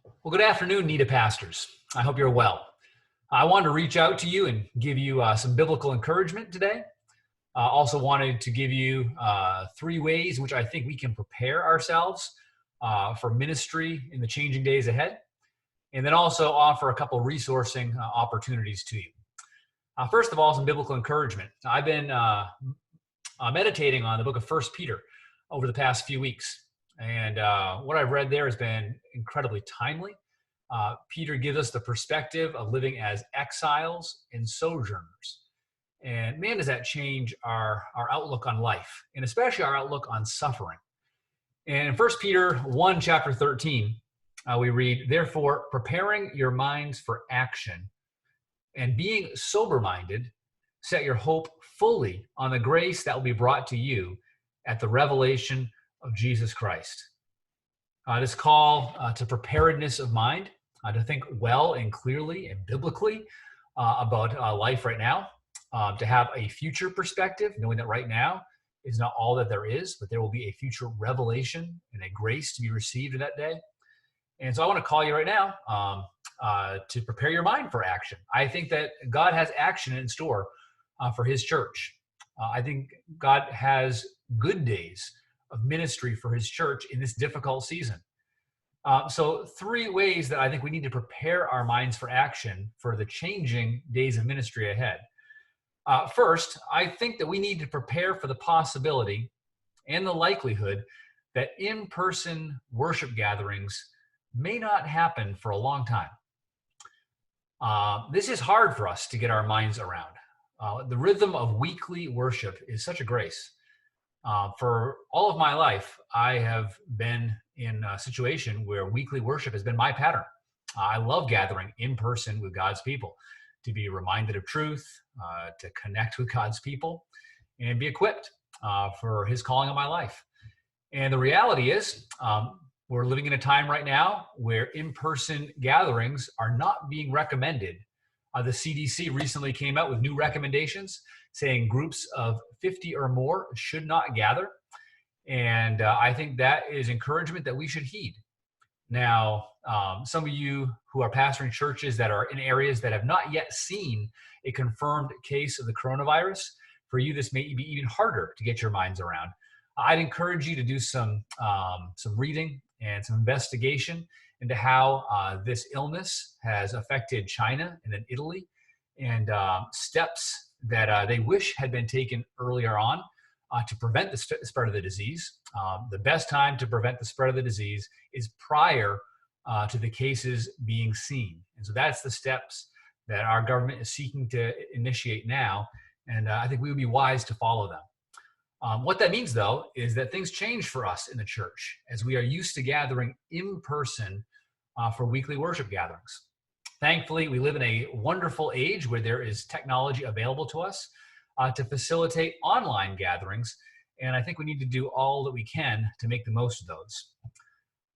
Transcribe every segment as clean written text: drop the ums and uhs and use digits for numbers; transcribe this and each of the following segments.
Well, good afternoon, NEDA pastors. I hope you're well. I wanted to reach out to you and give you some biblical encouragement today. Also wanted to give you three ways in which I think we can prepare ourselves for ministry in the changing days ahead, and then also offer a couple resourcing opportunities to you. First of all, some biblical encouragement. I've been meditating on the book of First Peter over the past few weeks. And what I've read there has been incredibly timely. Peter gives us the perspective of living as exiles and sojourners. And man, does that change our outlook on life, and especially our outlook on suffering. And in 1 Peter 1, chapter 13, we read, "Therefore, preparing your minds for action and being sober-minded, set your hope fully on the grace that will be brought to you at the revelation of Jesus Christ." This call to preparedness of mind, to think well and clearly and biblically about life right now, to have a future perspective, knowing that right now is not all that there is, but there will be a future revelation and a grace to be received in that day. And so I want to call you right now to prepare your mind for action. I think that God has action in store for his church. I think God has good days of ministry for his church in this difficult season. So three ways that I think we need to prepare our minds for action for the changing days of ministry ahead. First, I think that we need to prepare for the possibility and the likelihood that in-person worship gatherings may not happen for a long time. This is hard for us to get our minds around. The rhythm of weekly worship is such a grace. For all of my life, I have been in a situation where weekly worship has been my pattern. I love gathering in person with God's people to be reminded of truth, to connect with God's people, and be equipped for his calling on my life. And the reality is, we're living in a time right now where in-person gatherings are not being recommended. The CDC recently came out with new recommendations saying groups of 50 or more should not gather. And I think that is encouragement that we should heed. Now, some of you who are pastoring churches that are in areas that have not yet seen a confirmed case of the coronavirus, for you, this may be even harder to get your minds around. I'd encourage you to do some reading and some investigation into how this illness has affected China and then Italy, and steps that they wish had been taken earlier on to prevent the spread of the disease. The best time to prevent the spread of the disease is prior to the cases being seen. And so that's the steps that our government is seeking to initiate now, and I think we would be wise to follow them. What that means, though, is that things change for us in the church as we are used to gathering in person for weekly worship gatherings. Thankfully, we live in a wonderful age where there is technology available to us to facilitate online gatherings, and I think we need to do all that we can to make the most of those.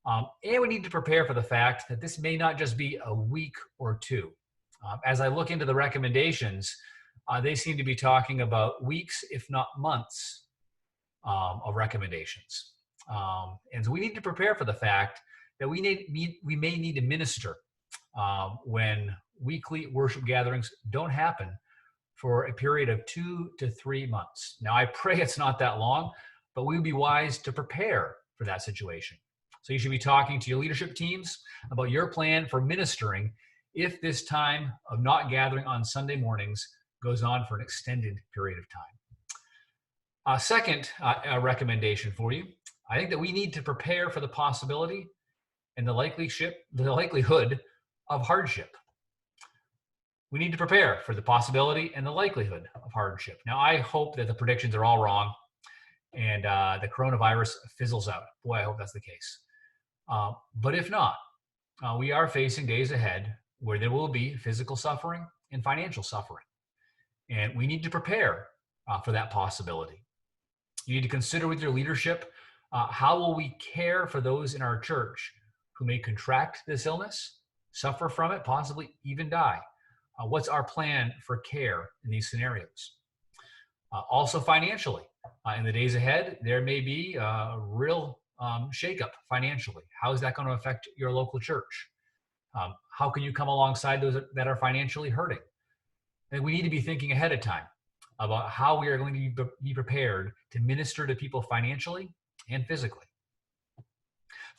And we need to prepare for the fact that this may not just be a week or two. As I look into the recommendations, they seem to be talking about weeks, if not months, of recommendations. And so we need to prepare for the fact that we may need to minister when weekly worship gatherings don't happen for a period of 2 to 3 months. Now, I pray it's not that long, but we would be wise to prepare for that situation. So you should be talking to your leadership teams about your plan for ministering if this time of not gathering on Sunday mornings goes on for an extended period of time. Second recommendation for you, I think that we need to prepare for the possibility and the likelihood of hardship. We need to prepare for the possibility and the likelihood of hardship. Now, I hope that the predictions are all wrong and the coronavirus fizzles out. Boy, I hope that's the case. But if not, we are facing days ahead where there will be physical suffering and financial suffering. And we need to prepare for that possibility. You need to consider with your leadership, how will we care for those in our church who may contract this illness, suffer from it, possibly even die? What's our plan for care in these scenarios? Also financially, in the days ahead, there may be a real shakeup financially. How is that going to affect your local church? How can you come alongside those that are financially hurting? And we need to be thinking ahead of time about how we are going to be prepared to minister to people financially and physically.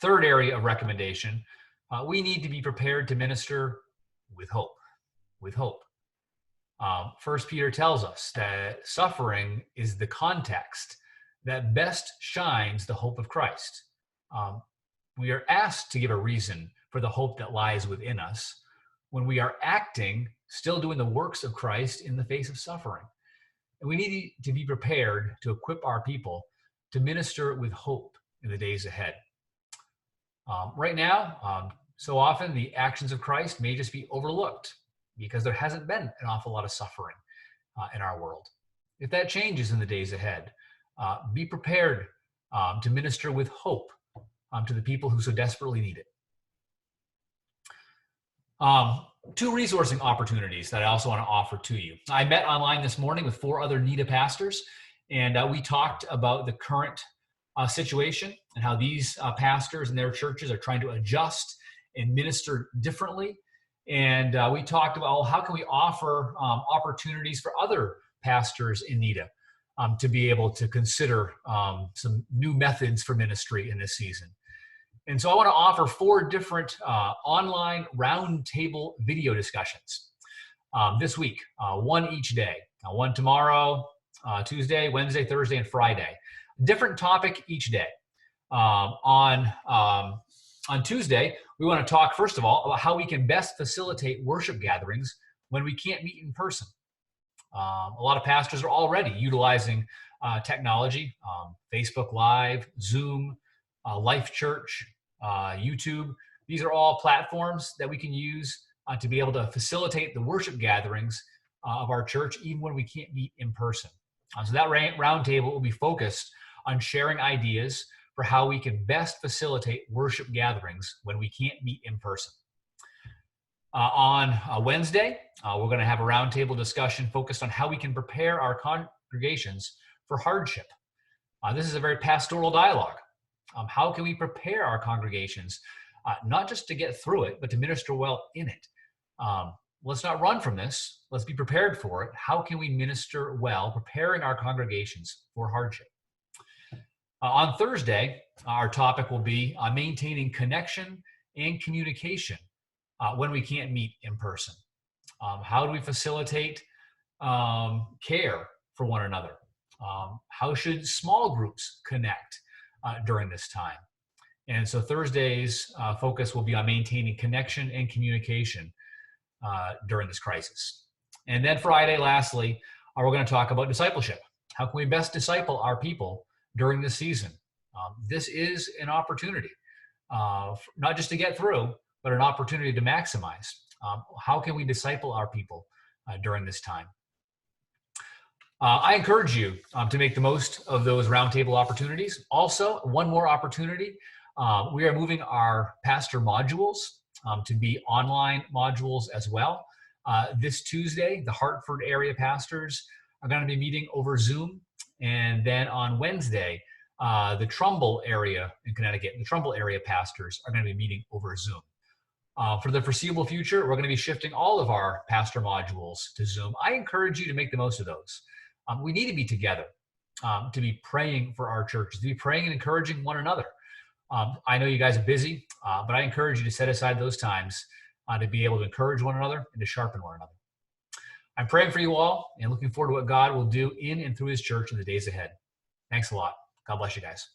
Third area of recommendation, we need to be prepared to minister with hope. With hope. First Peter tells us that suffering is the context that best shines the hope of Christ. We are asked to give a reason for the hope that lies within us when we are acting, still doing the works of Christ in the face of suffering. And we need to be prepared to equip our people to minister with hope in the days ahead. Right now, so often the actions of Christ may just be overlooked because there hasn't been an awful lot of suffering in our world. If that changes in the days ahead, be prepared to minister with hope to the people who so desperately need it. Two resourcing opportunities that I also want to offer to you. I met online this morning with 4 other NEDA pastors, and we talked about the current situation and how these pastors and their churches are trying to adjust and minister differently. And we talked about how can we offer opportunities for other pastors in NEDA to be able to consider some new methods for ministry in this season. And so I want to offer 4 different online roundtable video discussions this week, 1 each day. One tomorrow, Tuesday, Wednesday, Thursday, and Friday. Different topic each day. On Tuesday, we want to talk, first of all, about how we can best facilitate worship gatherings when we can't meet in person. A lot of pastors are already utilizing technology, Facebook Live, Zoom, Life Church, YouTube. These are all platforms that we can use to be able to facilitate the worship gatherings of our church, even when we can't meet in person. So that roundtable will be focused on sharing ideas for how we can best facilitate worship gatherings when we can't meet in person. On Wednesday, we're going to have a roundtable discussion focused on how we can prepare our congregations for hardship. This is a very pastoral dialogue. How can we prepare our congregations, not just to get through it, but to minister well in it? Let's not run from this. Let's be prepared for it. How can we minister well, preparing our congregations for hardship? On Thursday, our topic will be maintaining connection and communication when we can't meet in person. How do we facilitate care for one another? How should small groups connect during this time? And so Thursday's focus will be on maintaining connection and communication during this crisis. And then Friday, lastly, we're going to talk about discipleship. How can we best disciple our people during this season? This is an opportunity, not just to get through, but an opportunity to maximize. How can we disciple our people during this time? I encourage you to make the most of those roundtable opportunities. Also, one more opportunity. We are moving our pastor modules to be online modules as well. This Tuesday, the Hartford area pastors are going to be meeting over Zoom. And then on Wednesday, the Trumbull area in Connecticut, the Trumbull area pastors are going to be meeting over Zoom. For the foreseeable future, we're going to be shifting all of our pastor modules to Zoom. I encourage you to make the most of those. We need to be together, to be praying for our churches, to be praying and encouraging one another. I know you guys are busy, but I encourage you to set aside those times to be able to encourage one another and to sharpen one another. I'm praying for you all and looking forward to what God will do in and through his church in the days ahead. Thanks a lot. God bless you guys.